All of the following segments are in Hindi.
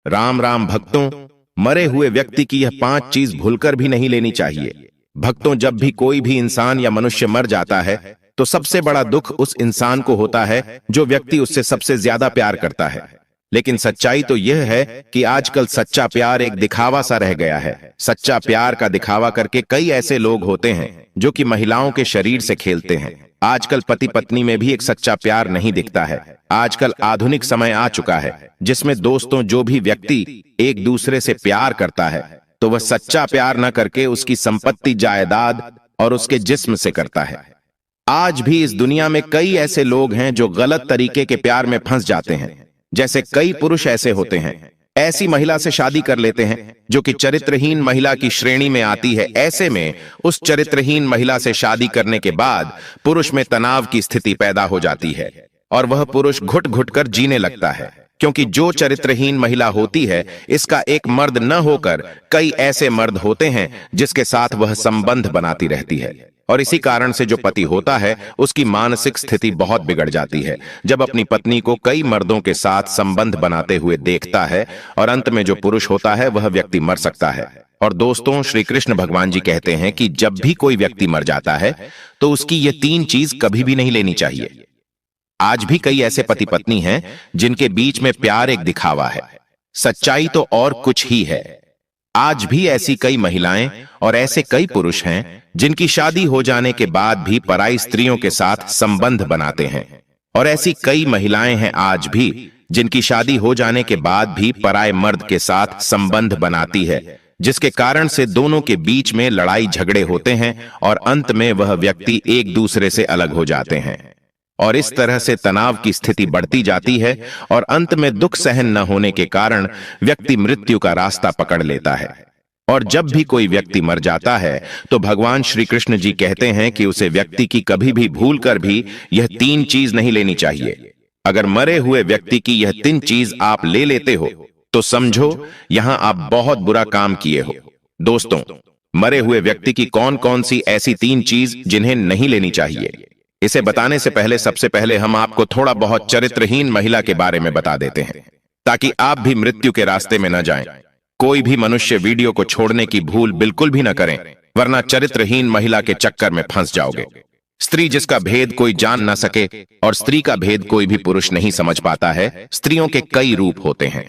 राम राम भक्तों, मरे हुए व्यक्ति की यह 5 चीज भूलकर भी नहीं लेनी चाहिए। भक्तों, जब भी कोई भी इंसान या मनुष्य मर जाता है तो सबसे बड़ा दुख उस इंसान को होता है जो व्यक्ति उससे सबसे ज्यादा प्यार करता है। लेकिन सच्चाई तो यह है कि आजकल सच्चा प्यार एक दिखावा सा रह गया है। सच्चा प्यार का दिखावा करके कई ऐसे लोग होते हैं जो कि महिलाओं के शरीर से खेलते हैं। आजकल पति पत्नी में भी एक सच्चा प्यार नहीं दिखता है। आजकल आधुनिक समय आ चुका है जिसमें दोस्तों, जो भी व्यक्ति एक दूसरे से प्यार करता है तो वह सच्चा प्यार न करके उसकी संपत्ति, जायदाद और उसके जिस्म से करता है। आज भी इस दुनिया में कई ऐसे लोग हैं जो गलत तरीके के प्यार में फंस जाते हैं। जैसे कई पुरुष ऐसे होते हैं, ऐसी महिला से शादी कर लेते हैं जो कि चरित्रहीन महिला की श्रेणी में आती है। ऐसे में उस चरित्रहीन महिला से शादी करने के बाद पुरुष में तनाव की स्थिति पैदा हो जाती है और वह पुरुष घुट घुट कर जीने लगता है, क्योंकि जो चरित्रहीन महिला होती है इसका एक मर्द न होकर कई ऐसे मर्द होते हैं जिसके साथ वह संबंध बनाती रहती है। और इसी कारण से जो पति होता है उसकी मानसिक स्थिति बहुत बिगड़ जाती है जब अपनी पत्नी को कई मर्दों के साथ संबंध बनाते हुए देखता है, और अंत में जो पुरुष होता है वह व्यक्ति मर सकता है। और दोस्तों, श्री कृष्ण भगवान जी कहते हैं कि जब भी कोई व्यक्ति मर जाता है तो उसकी ये 3 चीज कभी भी नहीं लेनी चाहिए। आज भी कई ऐसे पति पत्नी हैं जिनके बीच में प्यार एक दिखावा है, सच्चाई तो और कुछ ही है। आज भी ऐसी कई महिलाएं और ऐसे कई पुरुष हैं जिनकी शादी हो जाने के बाद भी पराई स्त्रियों के साथ संबंध बनाते हैं। और ऐसी कई महिलाएं हैं आज भी जिनकी शादी हो जाने के बाद भी पराए मर्द के साथ संबंध बनाती है, जिसके कारण से दोनों के बीच में लड़ाई झगड़े होते हैं और अंत में वह व्यक्ति एक दूसरे से अलग हो जाते हैं। और इस तरह से तनाव की स्थिति बढ़ती जाती है और अंत में दुख सहन न होने के कारण व्यक्ति मृत्यु का रास्ता पकड़ लेता है। और जब भी कोई व्यक्ति मर जाता है तो भगवान श्री कृष्ण जी कहते हैं कि उसे व्यक्ति की कभी भी भूल कर भी यह 3 चीज नहीं लेनी चाहिए। अगर मरे हुए व्यक्ति की यह 3 चीज आप ले लेते हो तो समझो यहां आप बहुत बुरा काम किए हो। दोस्तों, मरे हुए व्यक्ति की कौन कौन सी ऐसी 3 चीज जिन्हें नहीं लेनी चाहिए, इसे बताने से पहले सबसे पहले हम आपको थोड़ा बहुत चरित्रहीन महिला के बारे में बता देते हैं ताकि आप भी मृत्यु के रास्ते में न जाएं। कोई भी मनुष्य वीडियो को छोड़ने की भूल बिल्कुल भी न करें, वरना चरित्रहीन महिला के चक्कर में फंस जाओगे। स्त्री जिसका भेद कोई जान न सके, और स्त्री का भेद कोई भी पुरुष नहीं समझ पाता है। स्त्रियों के कई रूप होते हैं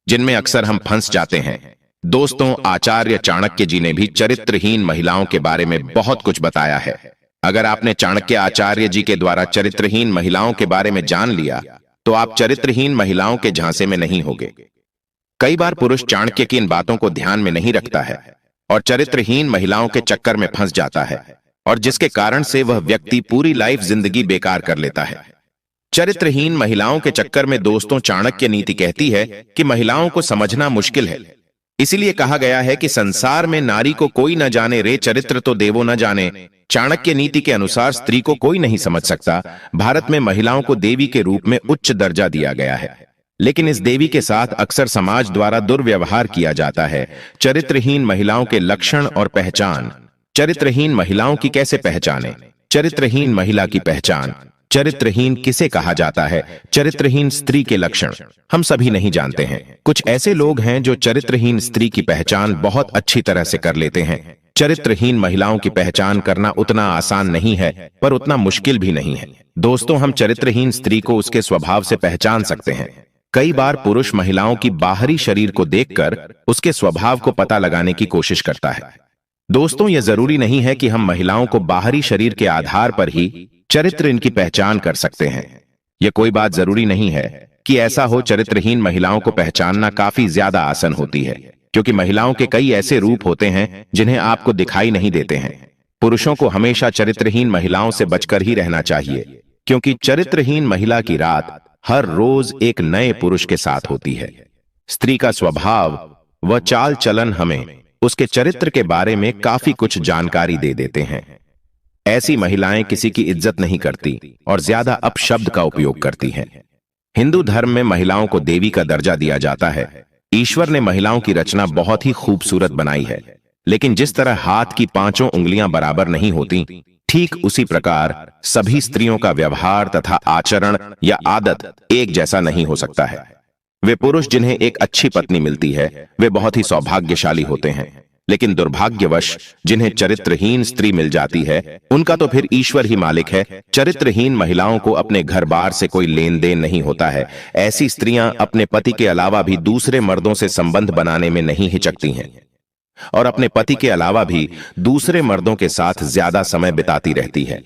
जिनमें अक्सर हम फंस जाते हैं। दोस्तों, आचार्य चाणक्य जी ने भी चरित्रहीन महिलाओं के बारे में बहुत कुछ बताया है। अगर आपने चाणक्य आचार्य जी के द्वारा चरित्रहीन महिलाओं के बारे में जान लिया तो आप चरित्रहीन महिलाओं के झांसे में नहीं होगे। कई बार पुरुष चाणक्य की इन बातों को ध्यान में नहीं रखता है और चरित्रहीन महिलाओं के चक्कर में फंस जाता है, और जिसके कारण से वह व्यक्ति पूरी लाइफ जिंदगी बेकार कर लेता है। चरित्रहीन महिलाओं के चक्कर में दोस्तों, चाणक्य नीति कहती है कि महिलाओं को समझना मुश्किल है। इसीलिए कहा गया है कि संसार में नारी को कोई न जाने रे, चरित्र तो देवो न जाने। चाणक्य नीति के अनुसार स्त्री को कोई नहीं समझ सकता। भारत में महिलाओं को देवी के रूप में उच्च दर्जा दिया गया है, लेकिन इस देवी के साथ अक्सर समाज द्वारा दुर्व्यवहार किया जाता है। चरित्रहीन महिलाओं के लक्षण और पहचान। चरित्रहीन महिलाओं की कैसे पहचाने? चरित्रहीन महिला की पहचान। चरित्रहीन किसे कहा जाता है? चरित्रहीन स्त्री के लक्षण हम सभी नहीं जानते हैं। कुछ ऐसे लोग हैं जो चरित्रहीन स्त्री की पहचान बहुत अच्छी तरह से कर लेते हैं। चरित्रहीन महिलाओं की पहचान करना उतना आसान नहीं है, पर उतना मुश्किल भी नहीं है। दोस्तों, हम चरित्रहीन स्त्री को उसके स्वभाव से पहचान सकते हैं। कई बार पुरुष महिलाओं की बाहरी शरीर को देखकर उसके स्वभाव को पता लगाने की कोशिश करता है। दोस्तों, यह जरूरी नहीं है कि हम महिलाओं को बाहरी शरीर के आधार पर ही चरित्र इनकी पहचान कर सकते हैं। यह कोई बात जरूरी नहीं है कि ऐसा हो। चरित्रहीन महिलाओं को पहचानना काफी ज्यादा आसान होती है, क्योंकि महिलाओं के कई ऐसे रूप होते हैं जिन्हें आपको दिखाई नहीं देते हैं। पुरुषों को हमेशा चरित्रहीन महिलाओं से बचकर ही रहना चाहिए, क्योंकि चरित्रहीन महिला की रात हर रोज एक नए पुरुष के साथ होती है। स्त्री का स्वभाव व चाल चलन हमें उसके चरित्र के बारे में काफी कुछ जानकारी दे देते हैं। ऐसी महिलाएं किसी की इज्जत नहीं करती और ज्यादा अपशब्द का उपयोग करती हैं। हिंदू धर्म में महिलाओं को देवी का दर्जा दिया जाता है। ईश्वर ने महिलाओं की रचना बहुत ही खूबसूरत बनाई है, लेकिन जिस तरह हाथ की 5 उंगलियां बराबर नहीं होती, ठीक उसी प्रकार सभी स्त्रियों का व्यवहार तथा आचरण या आदत एक जैसा नहीं हो सकता है। वे पुरुष जिन्हें एक अच्छी पत्नी मिलती है वे बहुत ही सौभाग्यशाली होते हैं, लेकिन दुर्भाग्यवश जिन्हें चरित्रहीन स्त्री मिल जाती है उनका तो फिर ईश्वर ही मालिक है। चरित्रहीन महिलाओं को अपने घर बार से कोई लेन देन नहीं होता है। ऐसी स्त्रियां अपने पति के अलावा भी दूसरे मर्दों से संबंध बनाने में नहीं हिचकती हैं और अपने पति के अलावा भी दूसरे मर्दों के साथ ज्यादा समय बिताती रहती है।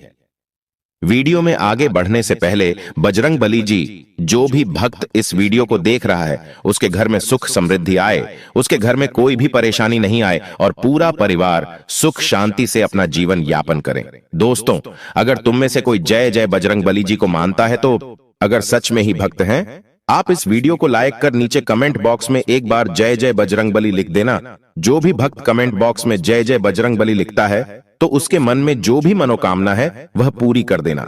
वीडियो में आगे बढ़ने से पहले बजरंगबली जी, जो भी भक्त इस वीडियो को देख रहा है उसके घर में सुख समृद्धि आए, उसके घर में कोई भी परेशानी नहीं आए और पूरा परिवार सुख शांति से अपना जीवन यापन करे। दोस्तों, अगर तुम में से कोई जय जय बजरंगबली जी को मानता है तो अगर सच में ही भक्त हैं, आप इस वीडियो को लाइक कर नीचे कमेंट बॉक्स में एक बार जय जय बजरंगबली लिख देना। जो भी भक्त कमेंट बॉक्स में जय जय बजरंगबली लिखता है तो उसके मन में जो भी मनोकामना है वह पूरी कर देना।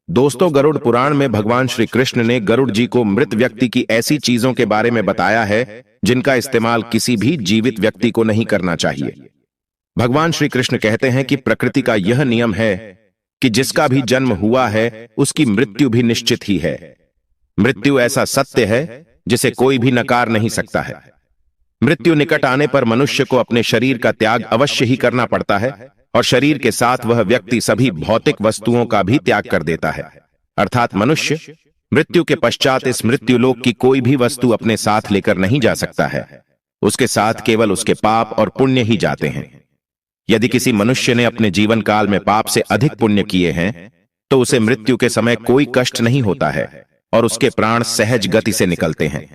दोस्तों, गरुड़ पुराण में भगवान श्री कृष्ण ने गरुड़ जी को मृत व्यक्ति की ऐसी चीजों के बारे में बताया है जिनका इस्तेमाल किसी भी जीवित व्यक्ति को नहीं करना चाहिए। भगवान श्री कृष्ण कहते हैं कि प्रकृति का यह नियम है कि जिसका भी जन्म हुआ है उसकी मृत्यु भी निश्चित ही है। मृत्यु ऐसा सत्य है जिसे कोई भी नकार नहीं सकता है। मृत्यु निकट आने पर मनुष्य को अपने शरीर का त्याग अवश्य ही करना पड़ता है और शरीर के साथ वह व्यक्ति सभी भौतिक वस्तुओं का भी त्याग कर देता है। अर्थात मनुष्य मृत्यु के पश्चात इस मृत्युलोक की कोई भी वस्तु अपने साथ लेकर नहीं जा सकता है। उसके साथ केवल उसके पाप और पुण्य ही जाते हैं। यदि किसी मनुष्य ने अपने जीवन काल में पाप से अधिक पुण्य किए हैं तो उसे मृत्यु के समय कोई कष्ट नहीं होता है और उसके प्राण सहज गति से निकलते हैं।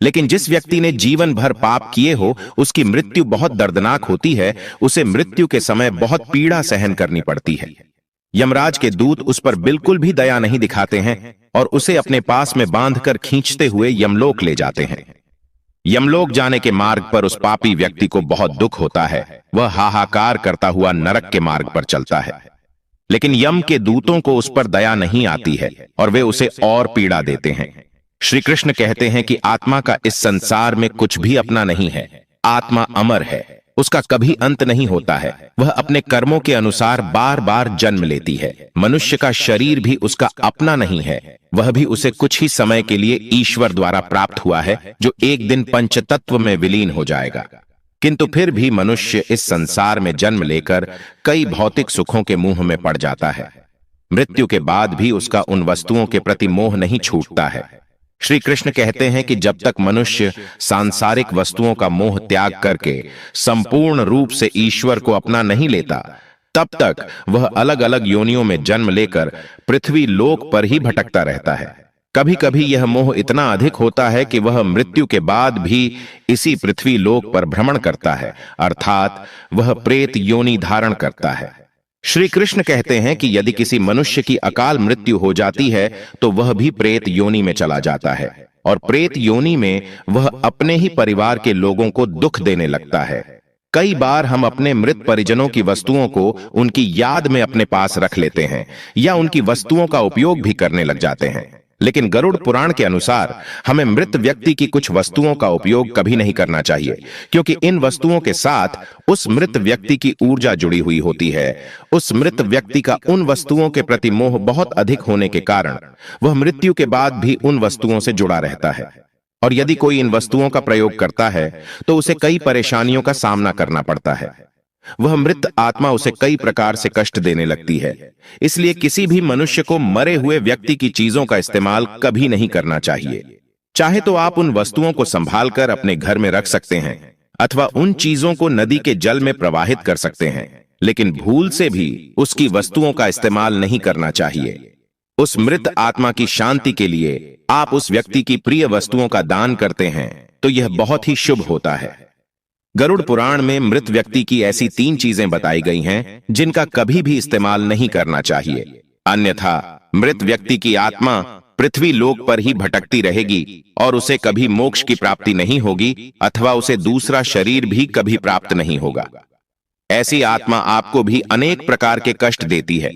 लेकिन जिस व्यक्ति ने जीवन भर पाप किए हो उसकी मृत्यु बहुत दर्दनाक होती है। उसे मृत्यु के समय बहुत पीड़ा सहन करनी पड़ती है। यमराज के दूत उस पर बिल्कुल भी दया नहीं दिखाते हैं और उसे अपने पास में बांधकर खींचते हुए यमलोक ले जाते हैं। यमलोक जाने के मार्ग पर उस पापी व्यक्ति को बहुत दुख होता है। वह हाहाकार करता हुआ नरक के मार्ग पर चलता है। लेकिन यम के दूतों को उस पर दया नहीं आती है और वे उसे और पीड़ा देते हैं। श्री कृष्ण कहते हैं कि आत्मा का इस संसार में कुछ भी अपना नहीं है। आत्मा अमर है, उसका कभी अंत नहीं होता है। वह अपने कर्मों के अनुसार बार बार जन्म लेती है। मनुष्य का शरीर भी उसका अपना नहीं है, वह भी उसे कुछ ही समय के लिए ईश्वर द्वारा प्राप्त हुआ है जो एक दिन पंचतत्व में विलीन हो जाएगा। किंतु फिर भी मनुष्य इस संसार में जन्म लेकर कई भौतिक सुखों के मुंह में पड़ जाता है। मृत्यु के बाद भी उसका उन वस्तुओं के प्रति मोह नहीं छूटता है। श्री कृष्ण कहते हैं कि जब तक मनुष्य सांसारिक वस्तुओं का मोह त्याग करके संपूर्ण रूप से ईश्वर को अपना नहीं लेता, तब तक वह अलग अलग योनियों में जन्म लेकर पृथ्वी लोक पर ही भटकता रहता है। कभी कभी यह मोह इतना अधिक होता है कि वह मृत्यु के बाद भी इसी पृथ्वी लोक पर भ्रमण करता है, अर्थात वह प्रेत योनि धारण करता है। श्री कृष्ण कहते हैं कि यदि किसी मनुष्य की अकाल मृत्यु हो जाती है तो वह भी प्रेत योनि में चला जाता है और प्रेत योनि में वह अपने ही परिवार के लोगों को दुख देने लगता है। कई बार हम अपने मृत परिजनों की वस्तुओं को उनकी याद में अपने पास रख लेते हैं या उनकी वस्तुओं का उपयोग भी करने लग जाते हैं। लेकिन गरुड़ पुराण के अनुसार हमें मृत व्यक्ति की कुछ वस्तुओं का उपयोग कभी नहीं करना चाहिए, क्योंकि इन वस्तुओं के साथ उस मृत व्यक्ति की ऊर्जा जुड़ी हुई होती है। उस मृत व्यक्ति का उन वस्तुओं के प्रति मोह बहुत अधिक होने के कारण वह मृत्यु के बाद भी उन वस्तुओं से जुड़ा रहता है और यदि कोई इन वस्तुओं का प्रयोग करता है तो उसे कई परेशानियों का सामना करना पड़ता है। वह मृत आत्मा उसे कई प्रकार से कष्ट देने लगती है। इसलिए किसी भी मनुष्य को मरे हुए व्यक्ति की चीजों का इस्तेमाल कभी नहीं करना चाहिए। चाहे तो आप उन वस्तुओं को संभाल कर अपने घर में रख सकते हैं अथवा उन चीजों को नदी के जल में प्रवाहित कर सकते हैं, लेकिन भूल से भी उसकी वस्तुओं का इस्तेमाल नहीं करना चाहिए। उस मृत आत्मा की शांति के लिए आप उस व्यक्ति की प्रिय वस्तुओं का दान करते हैं तो यह बहुत ही शुभ होता है। गरुड़ पुराण में मृत व्यक्ति की ऐसी 3 चीजें बताई गई हैं जिनका कभी भी इस्तेमाल नहीं करना चाहिए, अन्यथा मृत व्यक्ति की आत्मा पृथ्वी लोक पर ही भटकती रहेगी और उसे कभी मोक्ष की प्राप्ति नहीं होगी अथवा उसे दूसरा शरीर भी कभी प्राप्त नहीं होगा। ऐसी आत्मा आपको भी अनेक प्रकार के कष्ट देती है।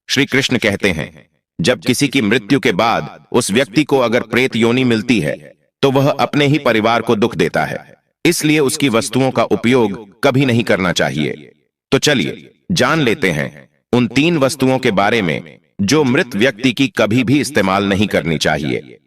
श्री कृष्ण कहते हैं, जब किसी की मृत्यु के बाद उस व्यक्ति को अगर प्रेत योनि मिलती है तो वह अपने ही परिवार को दुख देता है, इसलिए उसकी वस्तुओं का उपयोग कभी नहीं करना चाहिए। तो चलिए जान लेते हैं उन 3 वस्तुओं के बारे में जो मृत व्यक्ति की कभी भी इस्तेमाल नहीं करनी चाहिए।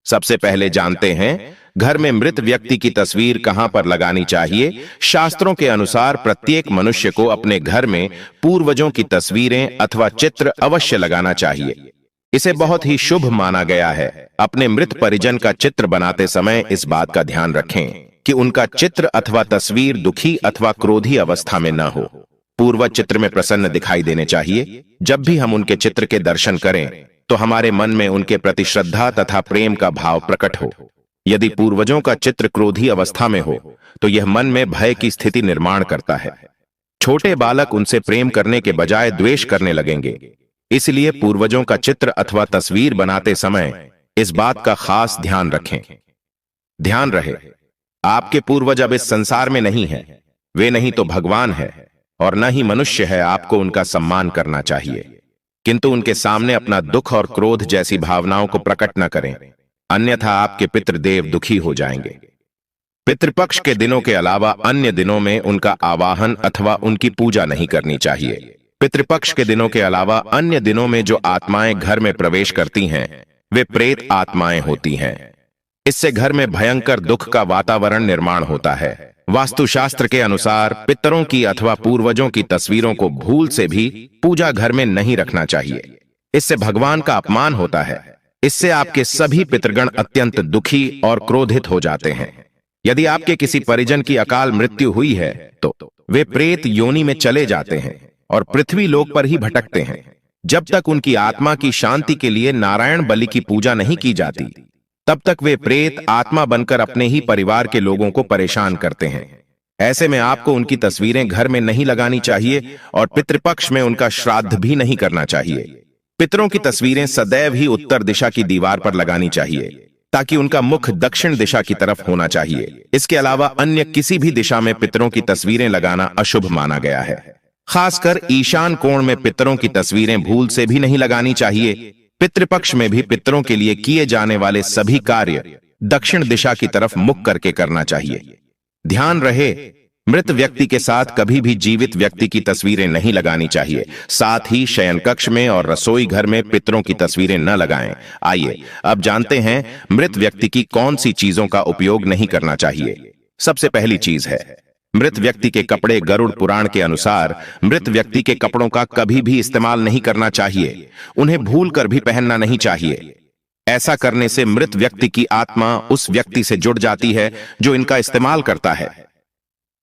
सबसे पहले जानते हैं घर में मृत व्यक्ति की तस्वीर कहां पर लगानी चाहिए। शास्त्रों के अनुसार प्रत्येक मनुष्य को अपने घर में पूर्वजों की तस्वीरें अथवा चित्र अवश्य लगाना चाहिए। इसे बहुत ही शुभ माना गया है। अपने मृत परिजन का चित्र बनाते समय इस बात का ध्यान रखें कि उनका चित्र अथवा तस्वीर दुखी अथवा क्रोधी अवस्था में न हो। पूर्वज चित्र में प्रसन्न दिखाई देने चाहिए। जब भी हम उनके चित्र के दर्शन करें तो हमारे मन में उनके प्रति श्रद्धा तथा प्रेम का भाव प्रकट हो। यदि पूर्वजों का चित्र क्रोधी अवस्था में हो तो यह मन में भय की स्थिति निर्माण करता है। छोटे बालक उनसे प्रेम करने के बजाय द्वेष करने लगेंगे। इसलिए पूर्वजों का चित्र अथवा तस्वीर बनाते समय इस बात का खास ध्यान रखें। ध्यान रहे, आपके पूर्वज अब इस संसार में नहीं है। वे नहीं तो भगवान है और न ही मनुष्य है। आपको उनका सम्मान करना चाहिए, किंतु उनके सामने अपना दुख और क्रोध जैसी भावनाओं को प्रकट न करें, अन्यथा आपके पितृदेव दुखी हो जाएंगे। पितृपक्ष के दिनों के अलावा अन्य दिनों में उनका आवाहन अथवा उनकी पूजा नहीं करनी चाहिए। पितृपक्ष के दिनों के अलावा अन्य दिनों में जो आत्माएं घर में प्रवेश करती हैं वे प्रेत आत्माएं होती हैं। इससे घर में भयंकर दुख का वातावरण निर्माण होता है। वास्तुशास्त्र के अनुसार पितरों की अथवा पूर्वजों की तस्वीरों को भूल से भी पूजा घर में नहीं रखना चाहिए। इससे भगवान का अपमान होता है। इससे आपके सभी पितृगण अत्यंत दुखी और क्रोधित हो जाते हैं। यदि आपके किसी परिजन की अकाल मृत्यु हुई है तो वे प्रेत योनि में चले जाते हैं और पृथ्वी लोक पर ही भटकते हैं। जब तक उनकी आत्मा की शांति के लिए नारायण बलि की पूजा नहीं की जाती तब तक वे प्रेत आत्मा बनकर अपने ही परिवार के लोगों को परेशान करते हैं। ऐसे में आपको उनकी तस्वीरें घर में नहीं लगानी चाहिए और पितृपक्ष में उनका श्राद्ध भी नहीं करना चाहिए। पितरों की तस्वीरें सदैव ही उत्तर दिशा की दीवार पर लगानी चाहिए ताकि उनका मुख दक्षिण दिशा की तरफ होना चाहिए। इसके अलावा अन्य किसी भी दिशा में पितरों की तस्वीरें लगाना अशुभ माना गया है। खासकर ईशान कोण में पितरों की तस्वीरें भूल से भी नहीं लगानी चाहिए। पितृपक्ष में भी पितरों के लिए किए जाने वाले सभी कार्य दक्षिण दिशा की तरफ मुख करके करना चाहिए। ध्यान रहे, मृत व्यक्ति के साथ कभी भी जीवित व्यक्ति की तस्वीरें नहीं लगानी चाहिए। साथ ही शयन कक्ष में और रसोई घर में पितरों की तस्वीरें न लगाएं। आइए अब जानते हैं मृत व्यक्ति की कौन सी चीजों का उपयोग नहीं करना चाहिए। सबसे पहली चीज है मृत व्यक्ति के कपड़े। गरुड़ पुराण के अनुसार मृत व्यक्ति के कपड़ों का कभी भी इस्तेमाल नहीं करना चाहिए। उन्हें भूल कर भी पहनना नहीं चाहिए। ऐसा करने से मृत व्यक्ति की आत्मा उस व्यक्ति से जुड़ जाती है जो इनका इस्तेमाल करता है।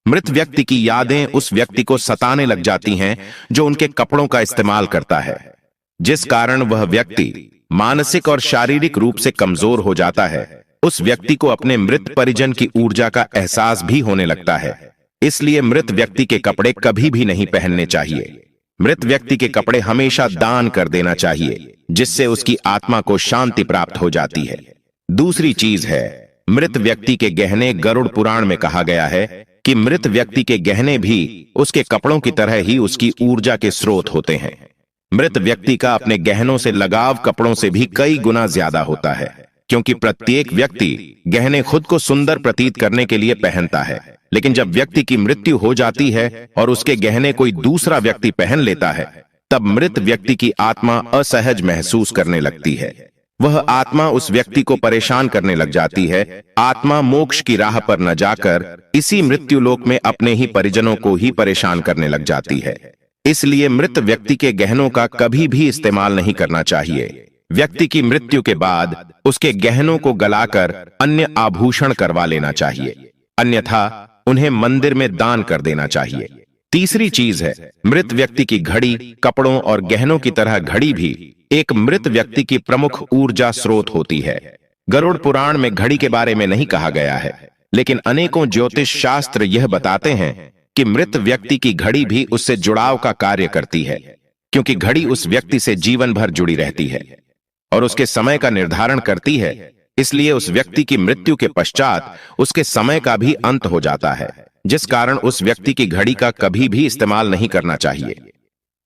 मृत व्यक्ति की यादें उस व्यक्ति को सताने लग जाती हैं जो उनके कपड़ों का इस्तेमाल करता है, जिस कारण वह व्यक्ति मानसिक और शारीरिक रूप से कमजोर हो जाता है। उस व्यक्ति को अपने मृत परिजन की ऊर्जा का एहसास भी होने लगता है। इसलिए मृत व्यक्ति के कपड़े कभी भी नहीं पहनने चाहिए। मृत व्यक्ति के कपड़े हमेशा दान कर देना चाहिए, जिससे उसकी आत्मा को शांति प्राप्त हो जाती है। दूसरी चीज है मृत व्यक्ति के गहने। गरुड़ पुराण में कहा गया है कि मृत व्यक्ति के गहने भी उसके कपड़ों की तरह ही उसकी ऊर्जा के स्रोत होते हैं। मृत व्यक्ति का अपने गहनों से लगाव कपड़ों से भी कई गुना ज्यादा होता है, क्योंकि प्रत्येक व्यक्ति गहने खुद को सुंदर प्रतीत करने के लिए पहनता है। लेकिन जब व्यक्ति की मृत्यु हो जाती है और उसके गहने कोई दूसरा व्यक्ति पहन लेता है, तब मृत व्यक्ति की आत्मा असहज महसूस करने लगती है। वह आत्मा उस व्यक्ति को परेशान करने लग जाती है। आत्मा मोक्ष की राह पर न जाकर इसी मृत्यु लोक में अपने ही परिजनों को ही परेशान करने लग जाती है। इसलिए मृत व्यक्ति के गहनों का कभी भी इस्तेमाल नहीं करना चाहिए। व्यक्ति की मृत्यु के बाद उसके गहनों को गलाकर अन्य आभूषण करवा लेना चाहिए, अन्यथा उन्हें मंदिर में दान कर देना चाहिए। तीसरी चीज है मृत व्यक्ति की घड़ी। कपड़ों और गहनों की तरह घड़ी भी एक मृत व्यक्ति की प्रमुख ऊर्जा स्रोत होती है। गरुड़ पुराण में घड़ी के बारे में नहीं कहा गया है, लेकिन अनेकों ज्योतिष शास्त्र यह बताते हैं कि मृत व्यक्ति की घड़ी भी उससे जुड़ाव का कार्य करती है, क्योंकि घड़ी उस व्यक्ति से जीवन भर जुड़ी रहती है और उसके समय का निर्धारण करती है। इसलिए उस व्यक्ति की मृत्यु के पश्चात उसके समय का भी अंत हो जाता है, जिस कारण उस व्यक्ति की घड़ी का कभी भी इस्तेमाल नहीं करना चाहिए।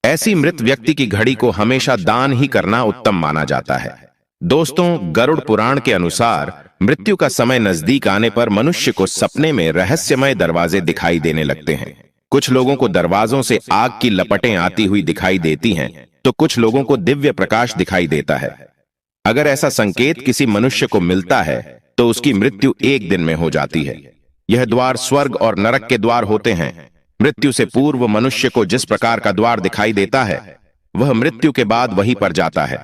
ऐसी मृत व्यक्ति की घड़ी को हमेशा दान ही करना उत्तम माना जाता है। दोस्तों, गरुड़ पुराण के अनुसार मृत्यु का समय नजदीक आने पर मनुष्य को सपने में रहस्यमय दरवाजे दिखाई देने लगते हैं। कुछ लोगों को दरवाजों से आग की लपटें आती हुई दिखाई देती हैं, तो कुछ लोगों को दिव्य प्रकाश दिखाई देता है। अगर ऐसा संकेत किसी मनुष्य को मिलता है तो उसकी मृत्यु एक दिन में हो जाती है। यह द्वार स्वर्ग और नरक के द्वार होते हैं। मृत्यु से पूर्व मनुष्य को जिस प्रकार का द्वार दिखाई देता है, वह मृत्यु के बाद वहीं पर जाता है।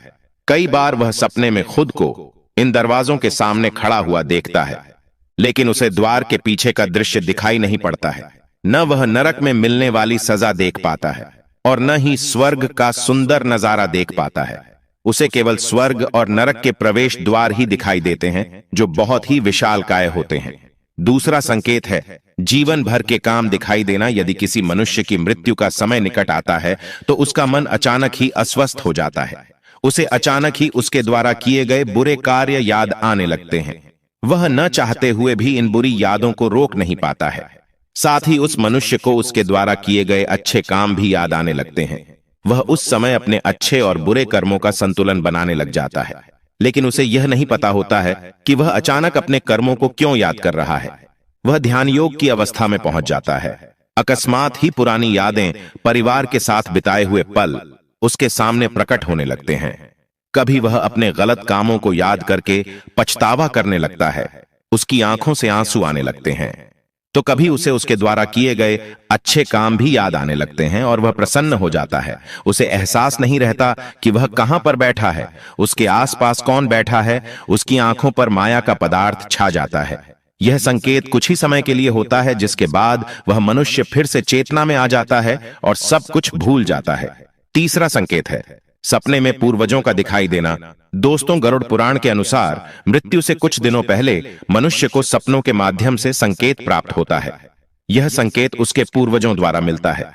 कई बार वह सपने में खुद को इन दरवाजों के सामने खड़ा हुआ देखता है, लेकिन उसे द्वार के पीछे का दृश्य दिखाई नहीं पड़ता है। न वह नरक में मिलने वाली सजा देख पाता है और न ही स्वर्ग का सुंदर नजारा देख पाता है। उसे केवल स्वर्ग और नरक के प्रवेश द्वार ही दिखाई देते हैं, जो बहुत ही विशालकाय होते हैं। दूसरा संकेत है जीवन भर के काम दिखाई देना। यदि किसी मनुष्य की मृत्यु का समय निकट आता है तो उसका मन अचानक ही अस्वस्थ हो जाता है। उसे अचानक ही उसके द्वारा किए गए बुरे कार्य याद आने लगते हैं। वह न चाहते हुए भी इन बुरी यादों को रोक नहीं पाता है। साथ ही उस मनुष्य को उसके द्वारा किए गए अच्छे काम भी याद आने लगते हैं। वह उस समय अपने अच्छे और बुरे कर्मों का संतुलन बनाने लग जाता है, लेकिन उसे यह नहीं पता होता है कि वह अचानक अपने कर्मों को क्यों याद कर रहा है। वह ध्यान योग की अवस्था में पहुंच जाता है। अकस्मात ही पुरानी यादें, परिवार के साथ बिताए हुए पल उसके सामने प्रकट होने लगते हैं। कभी वह अपने गलत कामों को याद करके पछतावा करने लगता है। उसकी आंखों से आंसू आने लगते हैं। तो कभी उसे उसके द्वारा किए गए अच्छे काम भी याद आने लगते हैं और वह प्रसन्न हो जाता है। उसे एहसास नहीं रहता कि वह कहां पर बैठा है, उसके आसपास कौन बैठा है। उसकी आंखों पर माया का पदार्थ छा जाता है। यह संकेत कुछ ही समय के लिए होता है, जिसके बाद वह मनुष्य फिर से चेतना में आ जाता है और सब कुछ भूल जाता है। तीसरा संकेत है सपने में पूर्वजों का दिखाई देना। दोस्तों, गरुड़ पुराण के अनुसार मृत्यु से कुछ दिनों पहले मनुष्य को सपनों के माध्यम से संकेत प्राप्त होता है। यह संकेत उसके पूर्वजों द्वारा मिलता है।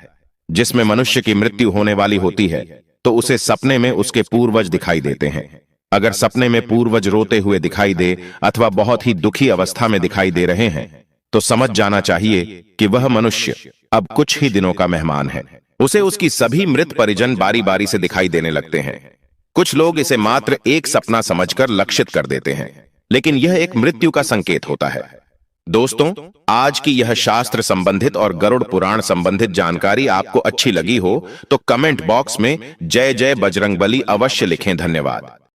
जिसमें मनुष्य की मृत्यु होने वाली होती है तो उसे सपने में उसके पूर्वज दिखाई देते हैं। अगर सपने में पूर्वज रोते हुए दिखाई दे अथवा बहुत ही दुखी अवस्था में दिखाई दे रहे हैं तो समझ जाना चाहिए कि वह मनुष्य अब कुछ ही दिनों का मेहमान है। उसे उसकी सभी मृत परिजन बारी बारी से दिखाई देने लगते हैं। कुछ लोग इसे मात्र एक सपना समझकर लक्षित कर देते हैं, लेकिन यह एक मृत्यु का संकेत होता है। दोस्तों, आज की यह शास्त्र संबंधित और गरुड़ पुराण संबंधित जानकारी आपको अच्छी लगी हो तो कमेंट बॉक्स में जय जय बजरंगबली अवश्य लिखें। धन्यवाद।